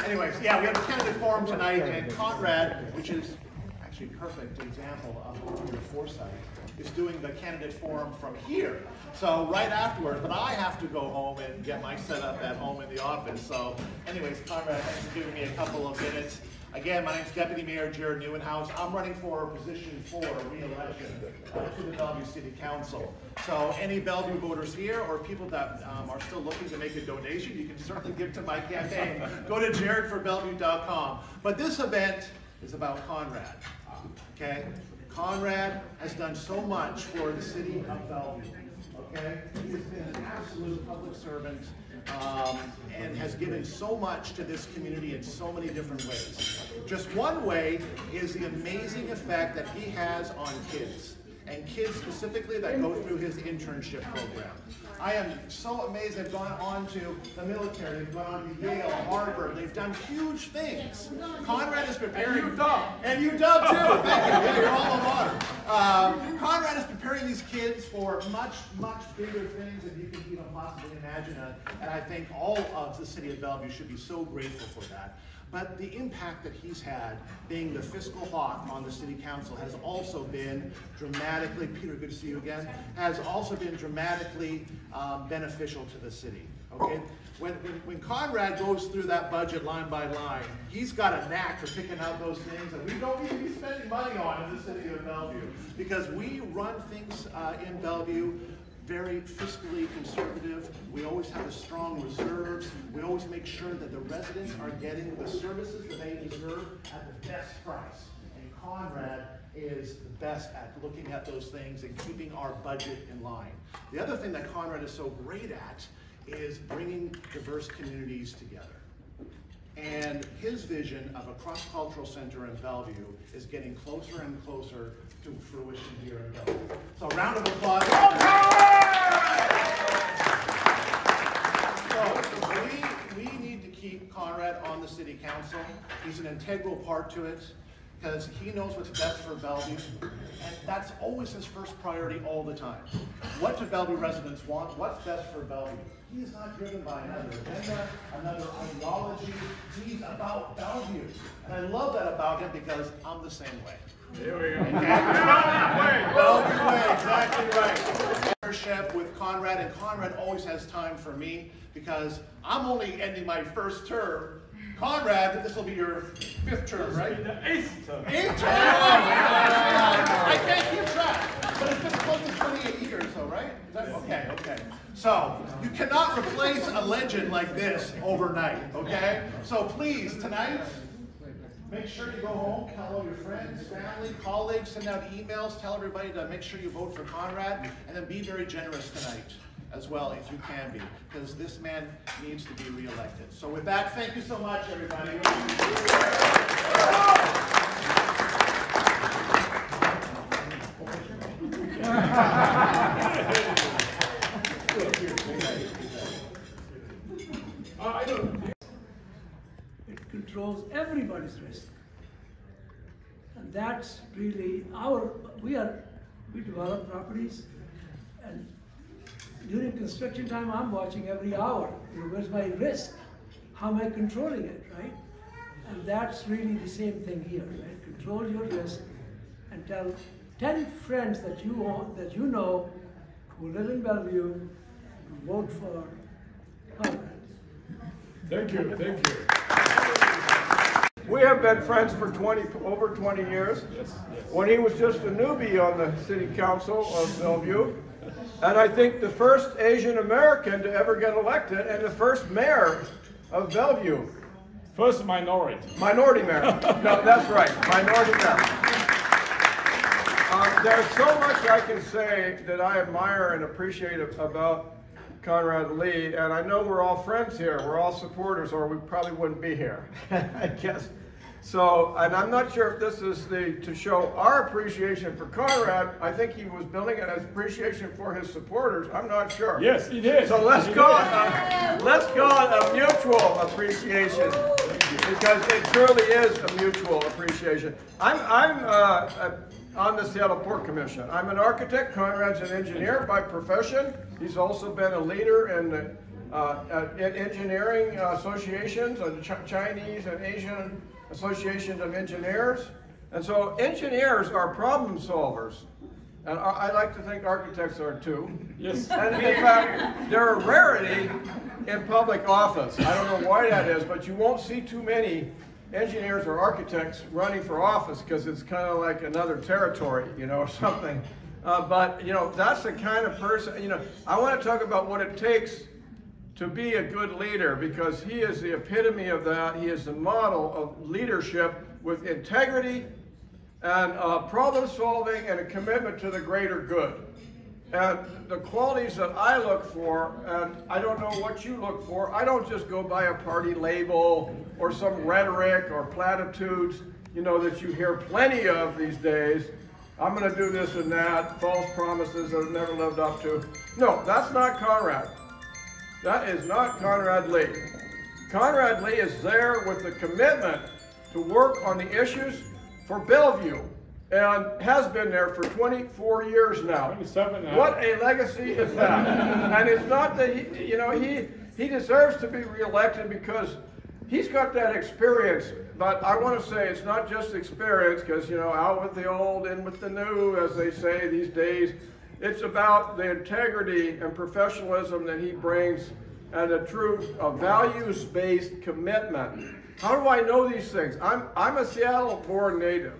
anyways, yeah, we have a candidate forum tonight, and Conrad, which is actually a perfect example of your foresight, is doing the candidate forum from here. So right afterwards, but I have to go home and get my setup at home in the office. So anyways, Conrad, thanks for giving me a couple of minutes. Again, my name's Deputy Mayor Jared Newenhouse. I'm running for a position for re-election to the Bellevue City Council. So any Bellevue voters here or people that are still looking to make a donation, you can certainly give to my campaign. Go to jaredforbellevue.com. But this event is about Conrad, okay? Conrad has done so much for the city of Bellevue, okay? He has been an absolute public servant and has given so much to this community in so many different ways. Just one way is the amazing effect that he has on kids, and kids specifically that go through his internship program. I am so amazed. They've gone on to the military, they've gone on to Yale, Harvard, they've done huge things. Conrad is preparing— And UW too, thank you, yeah, you're all in water. Conrad is preparing these kids for much, much bigger things than you can even possibly imagine, and I think all of the city of Bellevue should be so grateful for that. But the impact that he's had, being the fiscal hawk on the city council, has also been dramatically, Peter, good to see you again, has also been dramatically beneficial to the city, okay? When Conrad goes through that budget line by line, he's got a knack for picking out those things that we don't need to be spending money on in the city of Bellevue, because we run things in Bellevue very fiscally conservative. We always have a strong reserves. We always make sure that the residents are getting the services that they deserve at the best price. And Conrad is the best at looking at those things and keeping our budget in line. The other thing that Conrad is so great at is bringing diverse communities together. And his vision of a cross-cultural center in Bellevue is getting closer and closer to fruition here in Bellevue. So a round of applause. So we need to keep Conrad on the city council. He's an integral part to it because he knows what's best for Bellevue, and that's always his first priority all the time. What do Bellevue residents want? What's best for Bellevue? He's not driven by another agenda, another ideology. He's about Bellevue. And I love that about him because I'm the same way. There we go. Bellevue way, exactly right. Partnership with Conrad, and Conrad always has time for me because I'm only ending my first term. Conrad, this will be your 5th term, right? The 8th term. 8th term! I can't keep track, but it's been close to 28 years, so right? Is that, okay, okay. So, you cannot replace a legend like this overnight, okay? So please, tonight, make sure you go home, tell all your friends, family, colleagues, send out emails, tell everybody to make sure you vote for Conrad, and then be very generous tonight as well, if you can be, because this man needs to be reelected. So with that, thank you so much, everybody. It controls everybody's risk. And that's really we develop properties, and during construction time, I'm watching every hour. Where's my risk? How am I controlling it, right? And that's really the same thing here, right? Control your risk and tell 10 friends that you know who live in Bellevue to vote for Conrad. Thank you, thank you. We have been friends for over 20 years. Yes. When he was just a newbie on the City Council of Bellevue. And I think the first Asian American to ever get elected and the first mayor of Bellevue. First minority. Minority mayor. No, that's right, minority mayor. There's so much I can say that I admire and appreciate about Conrad Lee, and I know we're all friends here, we're all supporters, or we probably wouldn't be here, I guess. So, and I'm not sure if this is to show our appreciation for Conrad. I think he was building it as appreciation for his supporters. I'm not sure. Yes, he did. So let's call it a mutual appreciation, because it truly is a mutual appreciation. I'm on the Seattle Port Commission. I'm an architect. Conrad's an engineer by profession. He's also been a leader in the engineering associations, Chinese and Asian associations of engineers. And so engineers are problem solvers. And I like to think architects are too. Yes. And in fact, they're a rarity in public office. I don't know why that is, but you won't see too many engineers or architects running for office because it's kind of like another territory, you know, or something. But, you know, that's the kind of person, you know, I want to talk about what it takes to be a good leader, because he is the epitome of that. He is the model of leadership with integrity and problem solving and a commitment to the greater good. And the qualities that I look for, and I don't know what you look for, I don't just go by a party label or some rhetoric or platitudes, you know, that you hear plenty of these days. I'm going to do this and that, false promises that I've never lived up to. No, that's not Conrad. That is not Conrad Lee. Conrad Lee is there with the commitment to work on the issues for Bellevue, and has been there for 24 years now. 27 now. What a legacy is that? And it's not that he, you know, he deserves to be reelected because he's got that experience. But I want to say it's not just experience, because, you know, out with the old, in with the new, as they say these days. It's about the integrity and professionalism that he brings, and a true values-based commitment. How do I know these things? I'm a Seattle-born native,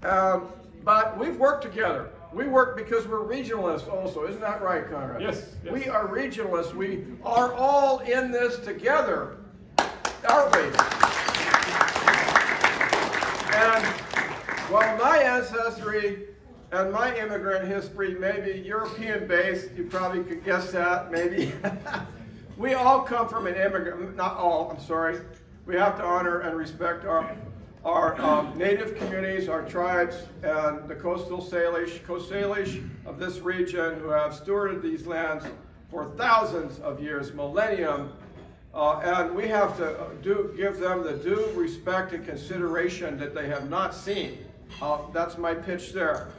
but we've worked together. We work because we're regionalists also. Isn't that right, Conrad? Yes, yes. We are regionalists. We are all in this together, aren't we? And while my ancestry and my immigrant history may be European-based, you probably could guess that, maybe. We all come from an immigrant, not all, I'm sorry. We have to honor and respect our native communities, our tribes, and the Coast Salish of this region who have stewarded these lands for thousands of years, millennium, and we have to give them the due respect and consideration that they have not seen. That's my pitch there.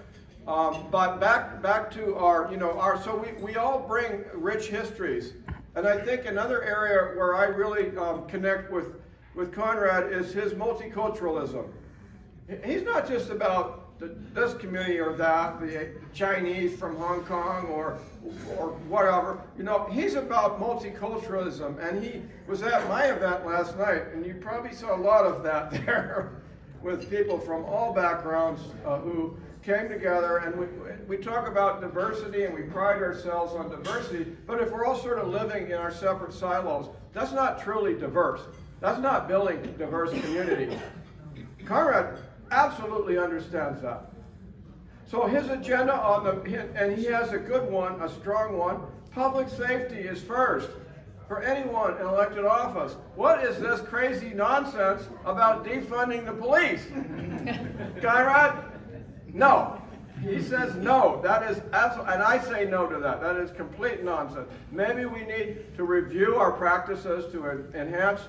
But back to our, you know, so we all bring rich histories. And I think another area where I really connect with Conrad is his multiculturalism. He's not just about this community or that, the Chinese from Hong Kong or whatever. You know, he's about multiculturalism. And he was at my event last night, and you probably saw a lot of that there with people from all backgrounds who came together, and we talk about diversity and we pride ourselves on diversity, but if we're all sort of living in our separate silos, that's not truly diverse. That's not building diverse communities. Conrad absolutely understands that. So his agenda and he has a good one, a strong one. Public safety is first for anyone in elected office. What is this crazy nonsense about defunding the police? Conrad? No. He says no. That is absolutely, and I say no to that. That is complete nonsense. Maybe we need to review our practices to enhance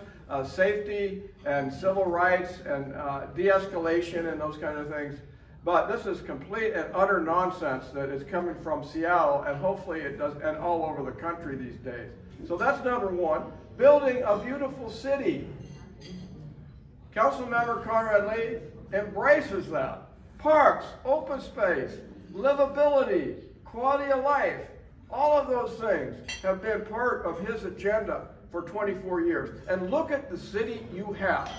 safety and civil rights and de-escalation and those kind of things. But this is complete and utter nonsense that is coming from Seattle, and hopefully it does, and all over the country these days. So that's number one. Building a beautiful city. Councilmember Conrad Lee embraces that. Parks, open space, livability, quality of life, all of those things have been part of his agenda for 24 years. And look at the city you have.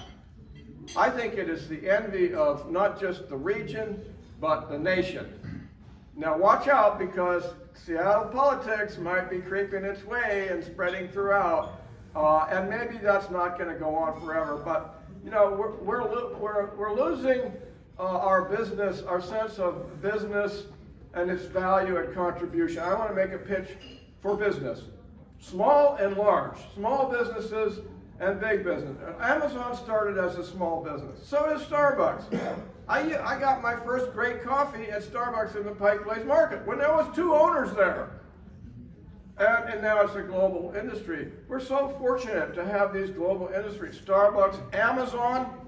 I think it is the envy of not just the region, but the nation. Now watch out, because Seattle politics might be creeping its way and spreading throughout. And maybe that's not going to go on forever. But, you know, we're losing our business, our sense of business and its value and contribution. I want to make a pitch for business. Small and large. Small businesses and big business. Amazon started as a small business. So did Starbucks. I got my first great coffee at Starbucks in the Pike Place Market when there was 2 owners there. And now it's a global industry. We're so fortunate to have these global industries. Starbucks, Amazon,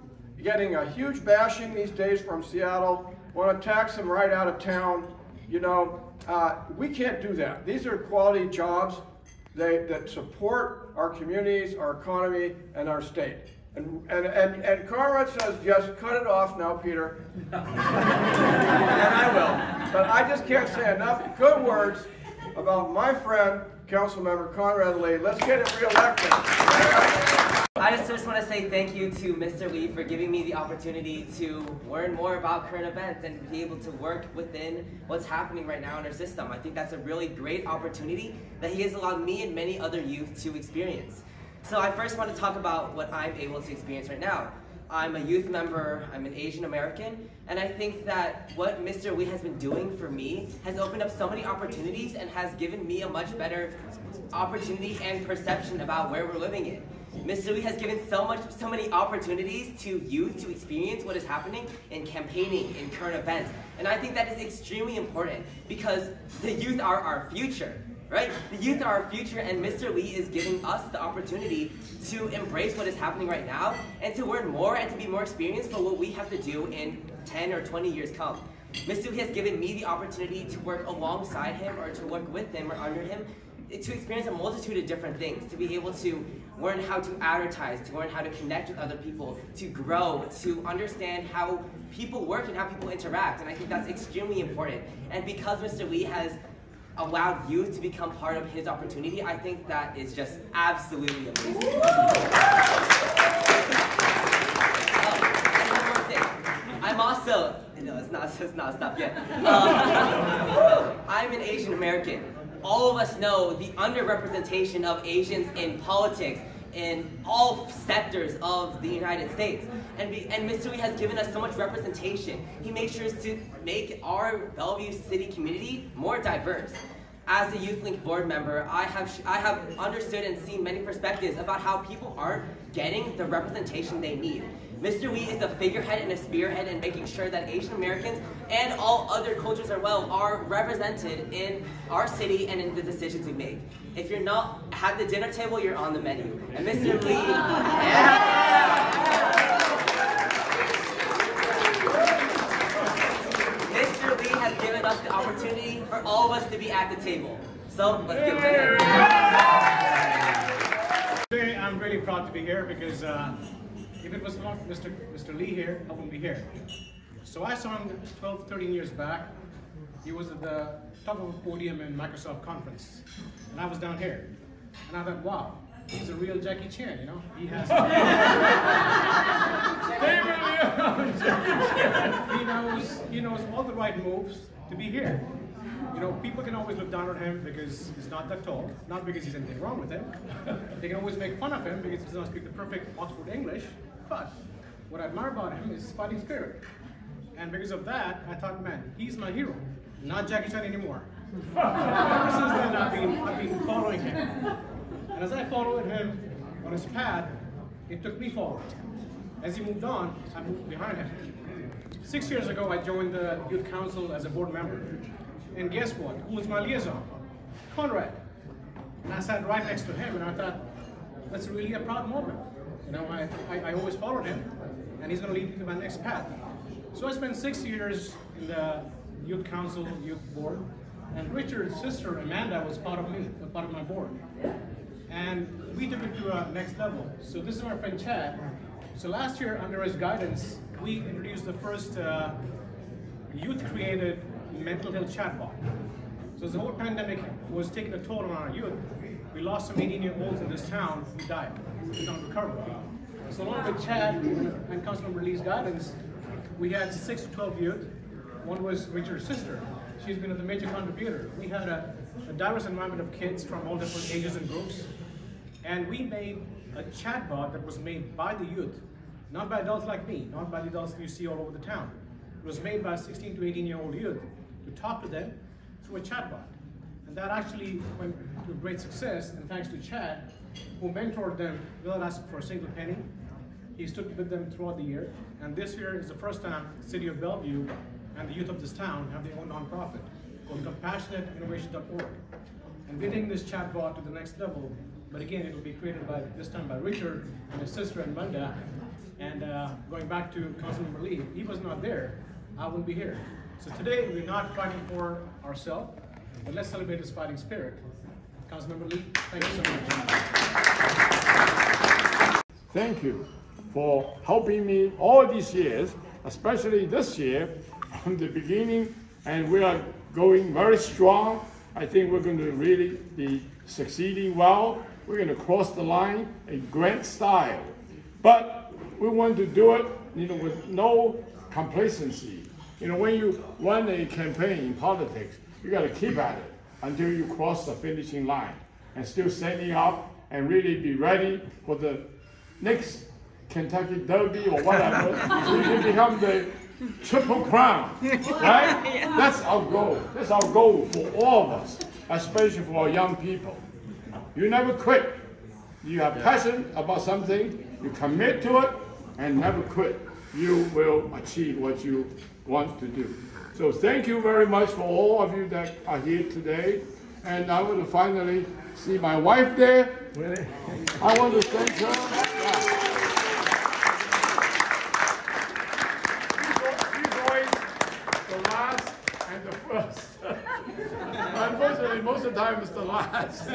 getting a huge bashing these days from Seattle. Want to tax them right out of town. You know, we can't do that. These are quality jobs. that support our communities, our economy, and our state. And Conrad says, just cut it off now, Peter. And I will. But I just can't say enough good words about my friend, Councilmember Conrad Lee. Let's get him reelected. I just want to say thank you to Mr. Lee for giving me the opportunity to learn more about current events and be able to work within what's happening right now in our system. I think that's a really great opportunity that he has allowed me and many other youth to experience. So I first want to talk about what I'm able to experience right now. I'm a youth member, I'm an Asian American, and I think that what Mr. Lee has been doing for me has opened up so many opportunities and has given me a much better opportunity and perception about where we're living in. Mr. Lee has given so many opportunities to youth to experience what is happening in campaigning, in current events. And I think that is extremely important because the youth are our future. Right? The youth are our future, and Mr. Lee is giving us the opportunity to embrace what is happening right now and to learn more and to be more experienced for what we have to do in 10 or 20 years come. Mr. Lee has given me the opportunity to work alongside him or to work with him or under him to experience a multitude of different things, to be able to learn how to advertise, to learn how to connect with other people, to grow, to understand how people work and how people interact, and I think that's extremely important. And because Mr. Lee has allowed youth to become part of his opportunity, I think that is just absolutely amazing. And one more thing, I'm also, no, it's not stopped yet. I'm an Asian American. All of us know the underrepresentation of Asians in politics in all sectors of the United States. And Mr. Lee has given us so much representation. He makes sure to make our Bellevue city community more diverse. As a YouthLink board member, I have understood and seen many perspectives about how people aren't getting the representation they need. Mr. Lee is a figurehead and a spearhead in making sure that Asian Americans and all other cultures as well are represented in our city and in the decisions we make. If you're not at the dinner table, you're on the menu. And Mr. Lee, Mr. Lee has given us the opportunity for all of us to be at the table. So let's give it to him. Today I'm really proud to be here because if it was not Mr. Lee here, I wouldn't be here. So I saw him 12, 13 years back. He was at the top of a podium in Microsoft conference, and I was down here. And I thought, wow, he's a real Jackie Chan, you know? He has he knows all the right moves to be here. You know, people can always look down on him because he's not that tall, not because there's anything wrong with him. They can always make fun of him because he does not speak the perfect Oxford English. But what I admire about him is his fighting spirit. And because of that, I thought, man, he's my hero, not Jackie Chan anymore. Ever since then, I've been following him. And as I followed him on his path, it took me forward. As he moved on, I moved behind him. 6 years ago, I joined the Youth Council as a board member. And guess what? Who was my liaison? Conrad. And I sat right next to him, and I thought, that's really a proud moment. You know, I always followed him, and he's going to lead me to my next path. So I spent 6 years in the Youth Council, Youth Board, and Richard's sister, Amanda, was part of my board. And we took it to a next level. So this is my friend Chad. So last year, under his guidance, we introduced the first youth-created mental health chatbot. So as the whole pandemic was taking a toll on our youth, we lost some 18-year-olds in this town who died, who did not recover. So along with Chad and Councilmember Lee's guidance, we had 6 to 12 youth. One was Richard's sister. She's been a major contributor. We had a diverse environment of kids from all different ages and groups. And we made a chatbot that was made by the youth, not by adults like me, not by the adults you see all over the town. It was made by 16 to 18-year-old youth to talk to them through a chatbot. And that actually went to great success, and thanks to Chad, who mentored them without asking for a single penny. He stood with them throughout the year, and this year is the first time the city of Bellevue and the youth of this town have their own nonprofit called CompassionateInnovation.org. And we're taking this chatbot to the next level, but again, it will be created this time by Richard and his sister Amanda. And going back to Councilmember Lee, if he was not there, I wouldn't be here. So today, we're not fighting for ourselves, but let's celebrate his fighting spirit. Councilmember Lee, thank you so much. Thank you for helping me all these years, especially this year from the beginning, and we are going very strong. I think we're going to really be succeeding well. We're going to cross the line in grand style. But we want to do it, with no complacency. When you run a campaign in politics, you got to keep at it until you cross the finishing line and still standing up and really be ready for the next Kentucky Derby or whatever. We can become the Triple Crown, right? That's our goal. That's our goal for all of us, especially for our young people. You never quit. You have passion about something, you commit to it, and never quit. You will achieve what you want to do. So thank you very much for all of you that are here today. And I want to finally see my wife there. I want to thank her. She's always the last and the first. Unfortunately, most of the time it's the last.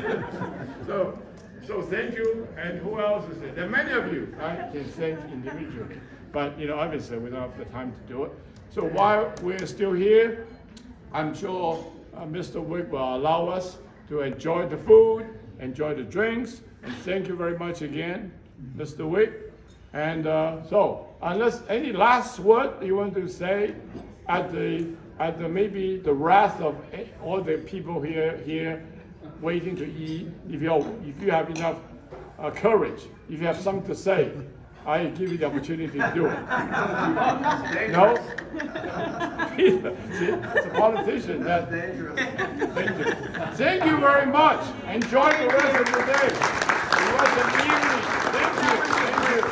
So thank you. And who else is there? There are many of you. I can thank individually. But obviously we don't have the time to do it. So while we're still here, I'm sure Mr. Wick will allow us to enjoy the food, enjoy the drinks, and thank you very much again, Mr. Wick. And so, unless any last word you want to say at the maybe the wrath of all the people here waiting to eat, if you have enough courage, if you have something to say, I give you the opportunity to do it. No? See, it's a politician. That's dangerous. Thank you very much. Enjoy the rest of the day. The rest of the evening. Thank you. Thank you.